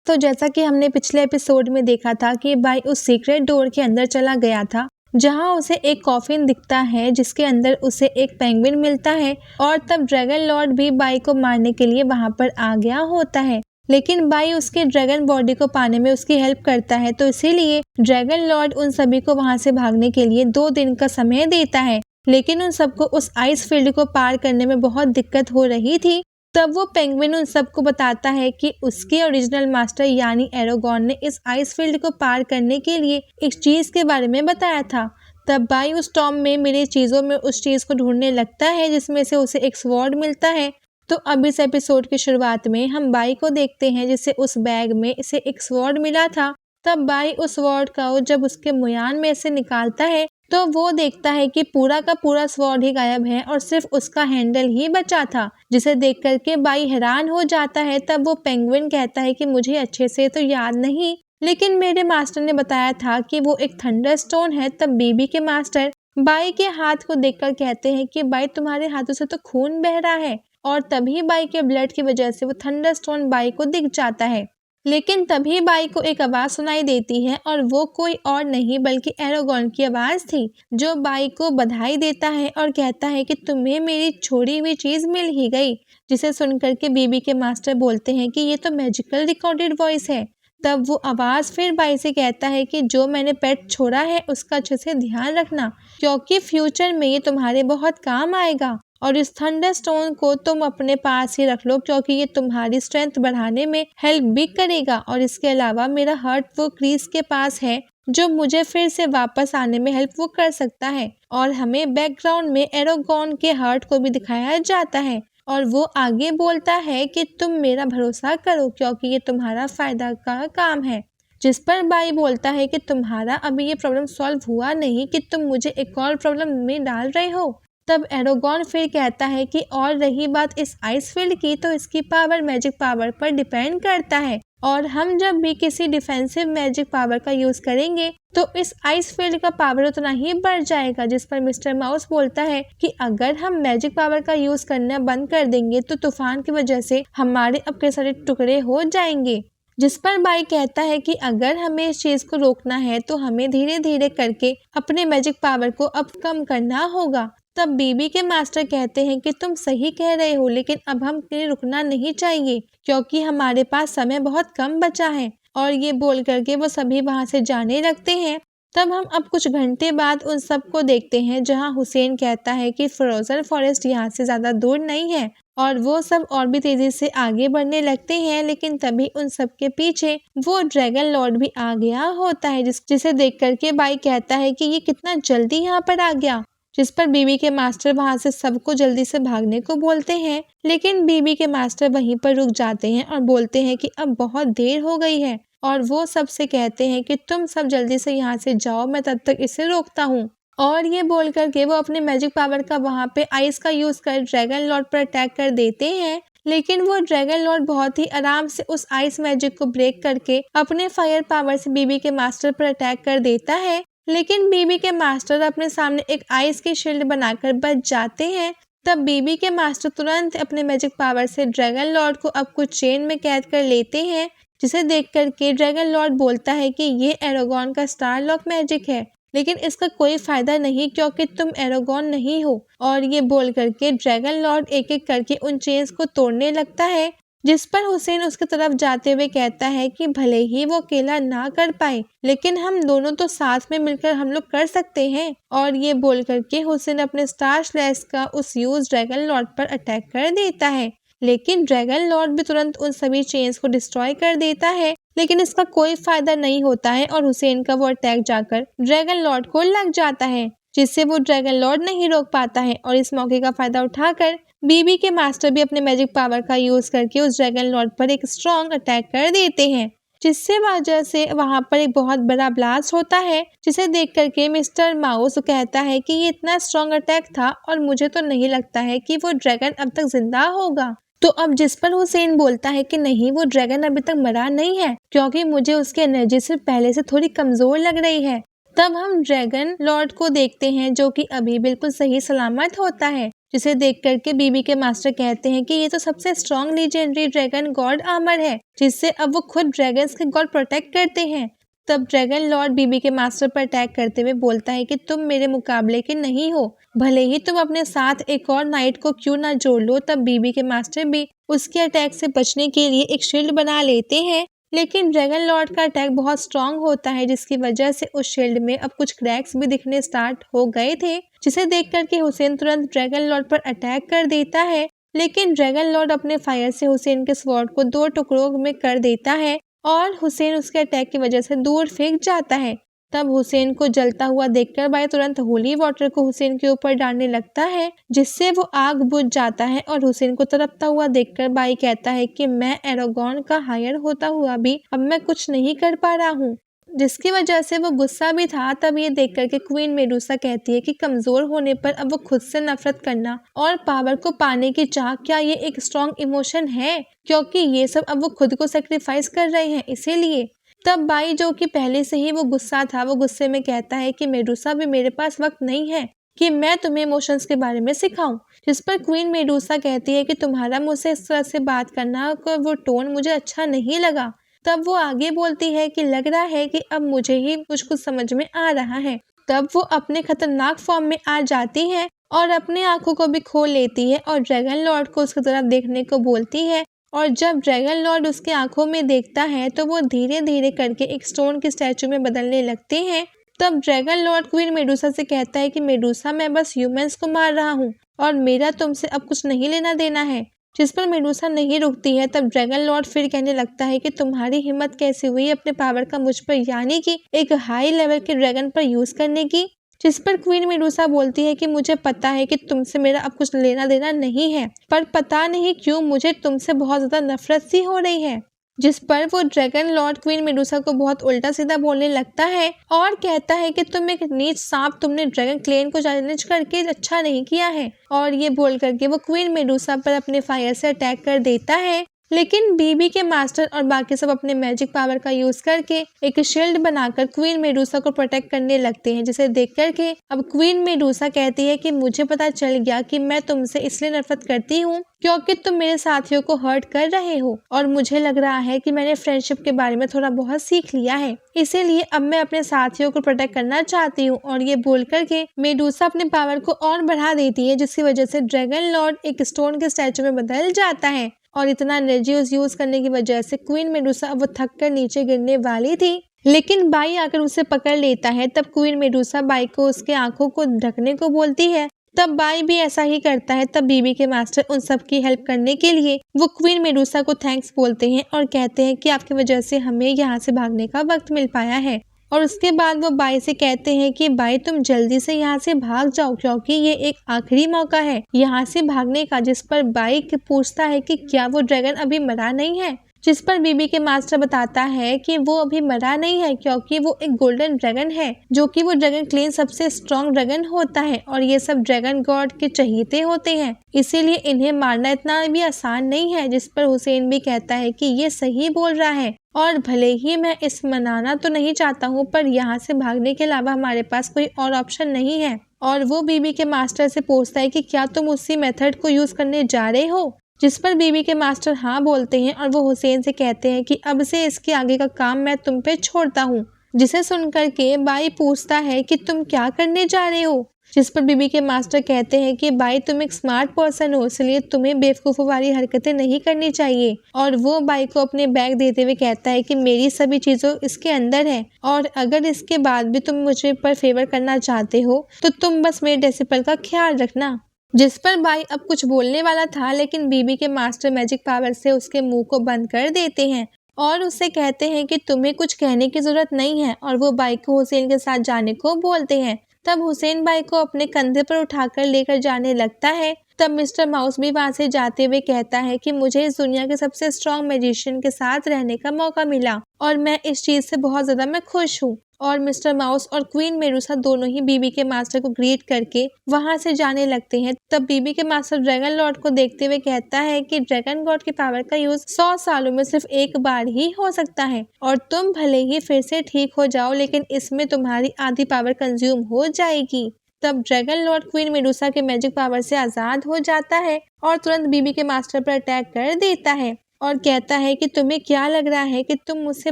तो जैसा कि हमने पिछले एपिसोड में देखा था कि बाई उस सीक्रेट डोर के अंदर चला गया था, जहां उसे एक कॉफिन दिखता है जिसके अंदर उसे एक पेंगुइन मिलता है और तब ड्रैगन लॉर्ड भी बाई को मारने के लिए वहां पर आ गया होता है। लेकिन बाई उसके ड्रैगन बॉडी को पाने में उसकी हेल्प करता है, तो इसीलिए ड्रैगन लॉर्ड उन सभी को वहां से भागने के लिए 2 दिन का समय देता है। लेकिन उन सबको उस आइस फील्ड को पार करने में बहुत दिक्कत हो रही थी। तब वो पेंगुइन उन सबको बताता है कि उसके ओरिजिनल मास्टर यानी एरोगॉन ने इस आइस फील्ड को पार करने के लिए एक चीज के बारे में बताया था। तब बाई उस टॉम में मिली चीजों में उस चीज को ढूंढने लगता है जिसमें से उसे एक स्वॉर्ड मिलता है। तो अब इस एपिसोड की शुरुआत में हम बाई को देखते हैं जिसे उस बैग में इसे एक स्वॉर्ड मिला था। तब बाई उस स्वॉर्ड को जब उसके मुयान में से निकालता है तो वो देखता है कि पूरा का पूरा स्वॉर्ड ही गायब है और सिर्फ उसका हैंडल ही बचा था, जिसे देख करके बाई हैरान हो जाता है। तब वो पेंगुइन कहता है कि मुझे अच्छे से तो याद नहीं, लेकिन मेरे मास्टर ने बताया था कि वो एक थंडर स्टोन है। तब बीबी के मास्टर बाई के हाथ को देखकर कहते हैं कि बाई तुम्हारे हाथों से तो खून बह रहा है, और तभी बाई के ब्लड की वजह से वो थंडर स्टोन बाई को दिख जाता है। लेकिन तभी बाई को एक आवाज सुनाई देती है और वो कोई और नहीं बल्कि एरोगॉन की आवाज थी, जो बाई को बधाई देता है और कहता है कि तुम्हें मेरी छोड़ी हुई चीज मिल ही गई। जिसे सुनकर के बीबी के मास्टर बोलते हैं कि ये तो मैजिकल रिकॉर्डेड वॉइस है। तब वो आवाज फिर बाई से कहता है कि जो मैंने पेट छोड़ा है उसका अच्छे से ध्यान रखना, क्योंकि फ्यूचर में ये तुम्हारे बहुत काम आएगा, और इस थंडर स्टोन को तुम अपने पास ही रख लो क्योंकि ये तुम्हारी स्ट्रेंथ बढ़ाने में हेल्प भी करेगा। और इसके अलावा मेरा हार्ट वो क्रीज के पास है जो मुझे फिर से वापस आने में हेल्प वो कर सकता है। और हमें बैकग्राउंड में एरोगॉन के हार्ट को भी दिखाया जाता है और वो आगे बोलता है कि तुम मेरा भरोसा करो क्योंकि ये तुम्हारा फायदा का काम है। जिस पर बाई बोलता है कि तुम्हारा अभी ये प्रॉब्लम सॉल्व हुआ नहीं कि तुम मुझे एक और प्रॉब्लम में डाल रहे हो। तब एरोगॉन फिर कहता है कि और रही बात इस आइस फील्ड की, तो इसकी पावर मैजिक पावर पर डिपेंड करता है, और हम जब भी किसी डिफेंसिव मैजिक पावर का यूज करेंगे तो इस आइस फील्ड का पावर उतना ही बढ़ जाएगा। जिस पर मिस्टर माउस बोलता है कि अगर हम मैजिक पावर का यूज करना बंद कर देंगे तो तूफान की वजह से हमारे अब कई सारे टुकड़े हो जाएंगे। जिस पर बाई कहता है कि अगर हमें इस चीज को रोकना है तो हमें धीरे धीरे करके अपने मैजिक पावर को अब कम करना होगा। तब बीबी के मास्टर कहते हैं कि तुम सही कह रहे हो, लेकिन अब हम रुकना नहीं चाहिए क्योंकि हमारे पास समय बहुत कम बचा है। और ये बोल करके वो सभी वहां से जाने लगते हैं। तब हम अब कुछ घंटे बाद उन सब को देखते हैं जहां हुसैन कहता है कि फ्रोजन फॉरेस्ट यहाँ से ज्यादा दूर नहीं है, और वो सब और भी तेजी से आगे बढ़ने लगते हैं। लेकिन तभी उन सब के पीछे वो ड्रैगन लॉर्ड भी आ गया होता है, जिसे देख करके बाई कहता है कि ये कितना जल्दी यहाँ पर आ गया। जिस पर बीबी के मास्टर वहां से सबको जल्दी से भागने को बोलते हैं, लेकिन बीबी के मास्टर वहीं पर रुक जाते हैं और बोलते हैं कि अब बहुत देर हो गई है, और वो सबसे कहते हैं कि तुम सब जल्दी से यहाँ से जाओ, मैं तब तक इसे रोकता हूँ। और ये बोल करके वो अपने मैजिक पावर का वहां पे आइस का यूज कर ड्रैगन लॉर्ड पर अटैक कर देते हैं। लेकिन वो ड्रैगन लॉर्ड बहुत ही आराम से उस आइस मैजिक को ब्रेक करके अपने फायर पावर से बीबी के मास्टर पर अटैक कर देता है। लेकिन बीबी के मास्टर अपने सामने एक आइस की शील्ड बनाकर बच जाते हैं। तब बीबी के मास्टर तुरंत अपने मैजिक पावर से ड्रैगन लॉर्ड को अब कुछ चेन में कैद कर लेते हैं, जिसे देख करके ड्रैगन लॉर्ड बोलता है कि ये एरोगॉन का स्टार लॉक मैजिक है, लेकिन इसका कोई फायदा नहीं क्योंकि तुम एरोगॉन नहीं हो। और ये बोल करके ड्रैगन लॉर्ड एक एक करके उन चेन्स को तोड़ने लगता है। जिस पर हुसैन उसकी तरफ जाते हुए कहता है कि भले ही वो अकेला ना कर पाए, लेकिन हम दोनों तो साथ में मिलकर हम लोग कर सकते हैं। और ये बोल करके हुसैन अपने स्टार स्लैश का उस यूज ड्रैगन लॉर्ड पर अटैक कर देता है। लेकिन ड्रैगन लॉर्ड भी तुरंत उन सभी चेन्स को डिस्ट्रॉय कर देता है, लेकिन इसका कोई फायदा नहीं होता है और हुसैन का वो अटैक जाकर ड्रैगन लॉर्ड को लग जाता है, जिससे वो ड्रैगन लॉर्ड नहीं रोक पाता है। और इस मौके का फायदा उठाकर बीबी के मास्टर भी अपने मैजिक पावर का यूज करके उस ड्रैगन लॉर्ड पर एक स्ट्रॉन्ग अटैक कर देते हैं, जिससे वजह से वहां पर एक बहुत बड़ा ब्लास्ट होता है, जिसे देख करके मिस्टर माउस कहता है कि ये इतना स्ट्रॉन्ग अटैक था और मुझे तो नहीं लगता है कि वो ड्रैगन अब तक जिंदा होगा। तो अब जिस पर हुसैन बोलता है कि नहीं, वो ड्रैगन अभी तक मरा नहीं है क्योंकि मुझे उसकी एनर्जी से पहले से थोड़ी कमजोर लग रही है। तब हम ड्रैगन लॉर्ड को देखते हैं जो कि अभी बिल्कुल सही सलामत होता है, जिसे देख करके बीबी के मास्टर कहते हैं कि ये तो सबसे strong legendary dragon God armour है, जिससे अब वो खुद ड्रैगन्स के गॉड प्रोटेक्ट करते हैं। तब ड्रैगन लॉर्ड बीबी के मास्टर पर अटैक करते हुए बोलता है कि तुम मेरे मुकाबले के नहीं हो, भले ही तुम अपने साथ एक और नाइट को क्यों ना जोड़ लो। तब बीबी के मास्टर भी उसके अटैक से बचने के लिए एक शील्ड बना लेते हैं, लेकिन ड्रैगन लॉर्ड का अटैक बहुत स्ट्रांग होता है, जिसकी वजह से उस शील्ड में अब कुछ क्रैक्स भी दिखने स्टार्ट हो गए थे, जिसे देख करके हुसैन तुरंत ड्रैगन लॉर्ड पर अटैक कर देता है। लेकिन ड्रैगन लॉर्ड अपने फायर से हुसैन के स्वॉर्ड को 2 टुकड़ों में कर देता है और हुसैन उसके अटैक की वजह से दूर फेंक जाता है। तब हुसैन को जलता हुआ देखकर बाई तुरंत होली वाटर को हुसैन के ऊपर डालने लगता है, जिससे वो आग बुझ जाता है और हुसैन को तड़पता हुआ देखकर बाई कहता है कि मैं एरागॉन का हायर होता हुआ भी अब मैं कुछ नहीं कर पा रहा हूँ, जिसकी वजह से वो गुस्सा भी था। तब ये देख करके क्वीन मेडुसा कहती है कि कमजोर होने पर अब वो खुद से नफरत करना और पावर को पाने की चाह, क्या ये एक स्ट्रॉन्ग इमोशन है? क्योंकि ये सब अब वो खुद को सेक्रीफाइस कर रहे हैं इसीलिए। तब बाई, जो कि पहले से ही वो गुस्सा था, वो गुस्से में कहता है कि मेडुसा भी मेरे पास वक्त नहीं है कि मैं तुम्हें इमोशंस के बारे में सिखाऊं। जिस पर क्वीन मेडुसा कहती है कि तुम्हारा मुझसे इस तरह से बात करना का वो टोन मुझे अच्छा नहीं लगा। तब वो आगे बोलती है कि लग रहा है कि अब मुझे ही कुछ समझ में आ रहा है। तब वो अपने खतरनाक फॉर्म में आ जाती है और अपने आंखों को भी खोल लेती है और ड्रैगन लॉर्ड को उसकी तरफ देखने को बोलती है। और जब ड्रैगन लॉर्ड उसके आंखों में देखता है तो वो धीरे धीरे करके एक स्टोन की स्टैचू में बदलने लगते हैं। तब ड्रैगन लॉर्ड क्वीन मेडुसा से कहता है कि मेडुसा, मैं बस ह्यूमंस को मार रहा हूँ और मेरा तुमसे अब कुछ नहीं लेना देना है। जिस पर मेडुसा नहीं रुकती है। तब ड्रैगन लॉर्ड फिर कहने लगता है कि तुम्हारी हिम्मत कैसे हुई अपने पावर का मुझ पर, यानी कि एक हाई लेवल के ड्रैगन पर यूज करने की। जिस पर क्वीन मेडुसा बोलती है कि मुझे पता है कि तुमसे मेरा अब कुछ लेना देना नहीं है, पर पता नहीं क्यों मुझे तुमसे बहुत ज्यादा नफरत सी हो रही है। जिस पर वो ड्रैगन लॉर्ड क्वीन मेडुसा को बहुत उल्टा सीधा बोलने लगता है और कहता है कि तुम एक नीच सांप, तुमने ड्रैगन क्लेन को चैलेंज करके अच्छा नहीं किया है। और ये बोल करके वो क्वीन मेडुसा पर अपने फायर से अटैक कर देता है। लेकिन बीबी के मास्टर और बाकी सब अपने मैजिक पावर का यूज करके एक शील्ड बनाकर क्वीन मेडुसा को प्रोटेक्ट करने लगते हैं, जिसे देख करके अब क्वीन मेडुसा कहती है कि मुझे पता चल गया कि मैं तुमसे इसलिए नफरत करती हूँ क्योंकि तुम मेरे साथियों को हर्ट कर रहे हो, और मुझे लग रहा है कि मैंने फ्रेंडशिप के बारे में थोड़ा बहुत सीख लिया है, इसीलिए अब मैं अपने साथियों को प्रोटेक्ट करना चाहती हूँ। और ये बोल करके मेडुसा अपने पावर को और बढ़ा देती है, जिसकी वजह से ड्रैगन लॉर्ड एक स्टोन के स्टैचू में बदल जाता है। और इतना एनर्जी यूज करने की वजह से क्वीन मेडुसा अब वो थक कर नीचे गिरने वाली थी, लेकिन बाई आकर उसे पकड़ लेता है। तब क्वीन मेडुसा बाई को उसके आंखों को ढकने को बोलती है। तब बाई भी ऐसा ही करता है। तब बीबी के मास्टर उन सब की हेल्प करने के लिए वो क्वीन मेडुसा को थैंक्स बोलते हैं और कहते हैं कि आपकी वजह से हमें यहाँ से भागने का वक्त मिल पाया है। और उसके बाद वो बाई से कहते हैं कि बाई, तुम जल्दी से यहाँ से भाग जाओ क्योंकि ये एक आखिरी मौका है यहाँ से भागने का। जिस पर बाई पूछता है कि क्या वो ड्रैगन अभी मरा नहीं है। जिस पर बीबी के मास्टर बताता है कि वो अभी मरा नहीं है क्योंकि वो एक गोल्डन ड्रैगन है, जो कि वो ड्रैगन क्लेन सबसे स्ट्रॉन्ग ड्रैगन होता है और ये सब ड्रैगन गॉड के चहीते होते हैं, इसीलिए इन्हें मारना इतना भी आसान नहीं है। जिस पर हुसैन भी कहता है कि ये सही बोल रहा है और भले ही मैं इस मनाना तो नहीं चाहता हूँ, पर यहाँ से भागने के अलावा हमारे पास कोई और ऑप्शन नहीं है। और वो बीबी के मास्टर से पूछता है कि क्या तुम उसी मेथड को यूज करने जा रहे हो। जिस पर बीबी के मास्टर हाँ बोलते हैं और वो हुसैन से कहते हैं कि अब से इसके आगे का काम मैं तुम पे छोड़ता हूँ। जिसे सुनकर के बाई पूछता है कि तुम क्या करने जा रहे हो। जिस पर बीबी के मास्टर कहते हैं कि बाई, तुम एक स्मार्ट पर्सन हो, इसलिए तुम्हें बेवकूफ़ों वाली हरकतें नहीं करनी चाहिए। और वो बाई को अपने बैग देते हुए कहता है कि मेरी सभी चीज़ों इसके अंदर है और अगर इसके बाद भी तुम मुझे पर फेवर करना चाहते हो तो तुम बस मेरे डेसिबल का ख्याल रखना। जिस पर बाई अब कुछ बोलने वाला था, लेकिन बीबी के मास्टर मैजिक पावर से उसके मुंह को बंद कर देते हैं और उससे कहते हैं कि तुम्हें कुछ कहने की जरूरत नहीं है। और वो बाई को हुसैन के साथ जाने को बोलते हैं। तब हुसैन बाई को अपने कंधे पर उठाकर लेकर जाने लगता है। तब मिस्टर माउस भी वहां से जाते हुए कहता है कि मुझे इस दुनिया के सबसे स्ट्रॉन्ग मैजिशियन के साथ रहने का मौका मिला और मैं इस चीज से बहुत ज्यादा मैं खुश हूँ। और मिस्टर माउस और क्वीन मेडुसा दोनों ही बीबी के मास्टर को ग्रीट करके वहां से जाने लगते हैं। तब बीबी के मास्टर ड्रैगन लॉर्ड को देखते हुए कहता है कि ड्रैगन गॉड की पावर का यूज 100 सालों में सिर्फ एक बार ही हो सकता है और तुम भले ही फिर से ठीक हो जाओ, लेकिन इसमें तुम्हारी आधी पावर कंज्यूम हो जाएगी। तब ड्रैगन लॉर्ड क्वीन मेडुसा के मैजिक पावर से आजाद हो जाता है और तुरंत बीबी के मास्टर पर अटैक कर देता है और कहता है कि तुम्हें क्या लग रहा है कि तुम मुझसे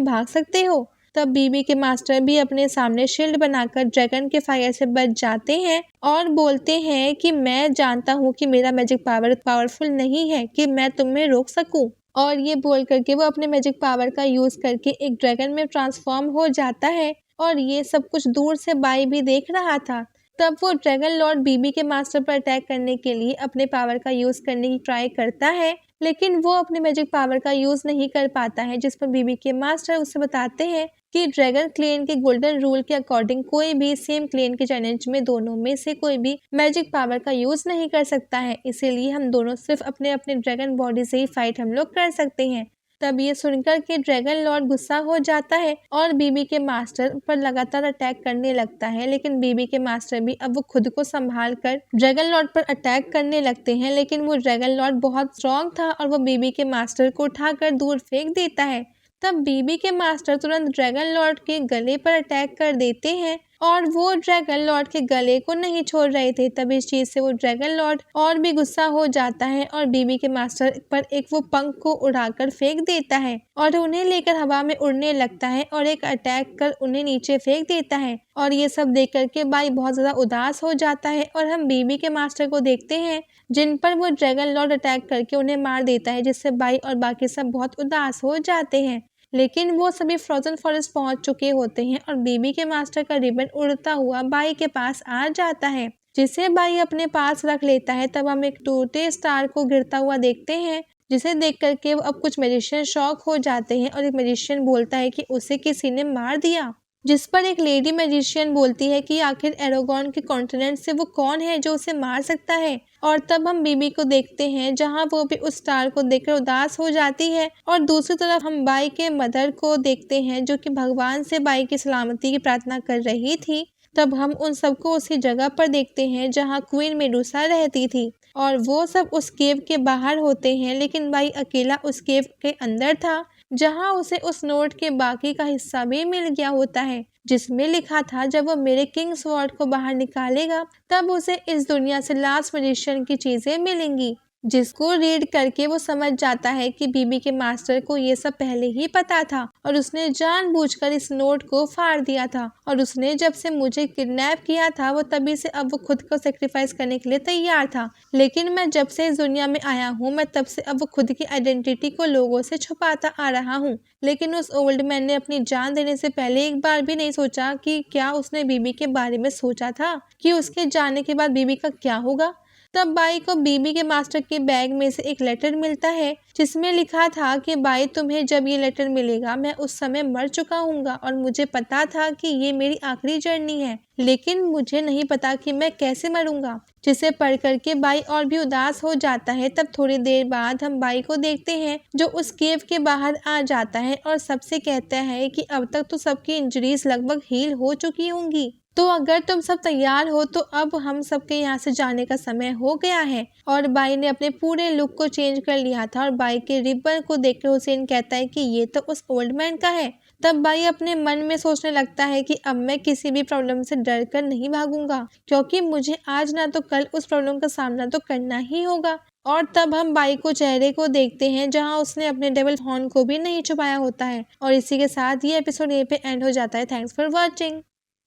भाग सकते हो। तब बीबी के मास्टर भी अपने सामने शील्ड बनाकर ड्रैगन के फायर से बच जाते हैं और बोलते हैं कि मैं जानता हूँ कि मेरा मैजिक पावर पावरफुल नहीं है कि मैं तुम्हें रोक सकूं। और ये बोल करके वो अपने मैजिक पावर का यूज करके एक ड्रैगन में ट्रांसफॉर्म हो जाता है और ये सब कुछ दूर से बाई भी देख रहा था। तब वो ड्रैगन लॉर्ड बीबी के मास्टर पर अटैक करने के लिए अपने पावर का यूज करने की ट्राई करता है, लेकिन वो अपने मैजिक पावर का यूज नहीं कर पाता है, जिस पर बीबी के मास्टर उसे बताते हैं कि ड्रैगन क्लेन के गोल्डन रूल के अकॉर्डिंग कोई भी सेम क्लेन के चैलेंज में दोनों में से कोई भी मैजिक पावर का यूज नहीं कर सकता है, इसीलिए हम दोनों सिर्फ अपने अपने ड्रैगन बॉडी से ही फाइट हम लोग कर सकते हैं। तब ये सुनकर के ड्रैगन लॉर्ड गुस्सा हो जाता है और बीबी के मास्टर पर लगातार अटैक करने लगता है, लेकिन बीबी के मास्टर भी अब वो खुद को संभाल कर ड्रैगन लॉर्ड पर अटैक करने लगते हैं, लेकिन वो ड्रैगन लॉर्ड बहुत स्ट्रॉन्ग था और वो बीबी के मास्टर को उठाकर दूर फेंक देता है। तब बीबी के मास्टर तुरंत ड्रैगन लॉर्ड के गले पर अटैक कर देते हैं और वो ड्रैगन लॉर्ड के गले को नहीं छोड़ रहे थे। तब इस चीज से वो ड्रैगन लॉर्ड और भी गुस्सा हो जाता है और बीबी के मास्टर पर एक वो पंख को उड़ाकर फेंक देता है और उन्हें लेकर हवा में उड़ने लगता है और एक अटैक कर उन्हें नीचे फेंक देता है। और ये सब देख करके बाई बहुत ज्यादा उदास हो जाता है और हम बीबी के मास्टर को देखते हैं जिन पर वो ड्रैगन लॉर्ड अटैक करके उन्हें मार देता है, जिससे बाई और बाकी सब बहुत उदास हो जाते हैं। लेकिन वो सभी फ्रोजन फॉरेस्ट पहुंच चुके होते हैं और बीबी के मास्टर का रिबन उड़ता हुआ बाई के पास आ जाता है, जिसे बाई अपने पास रख लेता है। तब हम एक टूटे स्टार को गिरता हुआ देखते हैं, जिसे देख करके अब कुछ मैजिशियन शॉक हो जाते हैं और एक मैजिशियन बोलता है कि उसे किसी ने मार दिया, जिस पर एक लेडी मैजिशियन बोलती है कि आखिर एरोगॉन के कॉन्टिनेंट से वो कौन है जो उसे मार सकता है। और तब हम बीबी को देखते हैं जहां वो भी उस स्टार को देखकर उदास हो जाती है और दूसरी तरफ हम बाई के मदर को देखते हैं जो कि भगवान से बाई की सलामती की प्रार्थना कर रही थी। तब हम उन सबको उसी जगह पर देखते हैं जहां क्वीन मेडुसा रहती थी और वो सब उस केव के बाहर होते हैं, लेकिन बाई अकेला उस केव के अंदर था जहां उसे उस नोट के बाकी का हिस्सा भी मिल गया होता है, जिसमें लिखा था जब वो मेरे किंग स्वॉर्ड को बाहर निकालेगा तब उसे इस दुनिया से लास्ट मैजिशियन की चीजें मिलेंगी, जिसको रीड करके वो समझ जाता है कि बीबी के मास्टर को ये सब पहले ही पता था और उसने जानबूझकर इस नोट को फाड़ दिया था और उसने जब से मुझे किडनैप किया था वो तभी से अब वो खुद को सेक्रीफाइस करने के लिए तैयार था, लेकिन मैं जब से इस दुनिया में आया हूँ मैं तब से अब वो खुद की आइडेंटिटी को लोगों से छुपाता आ रहा हूँ। लेकिन उस ओल्ड मैन ने अपनी जान देने से पहले एक बार भी नहीं सोचा कि क्या उसने बीबी के बारे में सोचा था कि उसके जाने के बाद बीबी का क्या होगा। तब बाई को बीबी के मास्टर के बैग में से एक लेटर मिलता है जिसमें लिखा था कि बाई तुम्हें जब ये लेटर मिलेगा मैं उस समय मर चुका हूँगा और मुझे पता था कि ये मेरी आखिरी जर्नी है, लेकिन मुझे नहीं पता कि मैं कैसे मरूंगा। जिसे पढ़ करके बाई और भी उदास हो जाता है। तब थोड़ी देर बाद हम बाई को देखते हैं जो उस केव के बाहर आ जाता है और सबसे कहता है कि अब तक तो सबकी इंजरीज लगभग हील हो चुकी होंगी, तो अगर तुम सब तैयार हो तो अब हम सबके यहाँ से जाने का समय हो गया है। और बाई ने अपने पूरे लुक को चेंज कर लिया था और बाई के रिबन को देखकर हुसैन कहता है कि ये तो उस ओल्ड मैन का है। तब बाई अपने मन में सोचने लगता है कि अब मैं किसी भी प्रॉब्लम से डर कर नहीं भागूंगा, क्योंकि मुझे आज ना तो कल उस प्रॉब्लम का सामना तो करना ही होगा। और तब हम बाई को चेहरे को देखते हैं जहां उसने अपने डेविल हॉर्न को भी नहीं छुपाया होता है। और इसी के साथ ये एपिसोड यहीं पे एंड हो जाता है। Thanks for watching.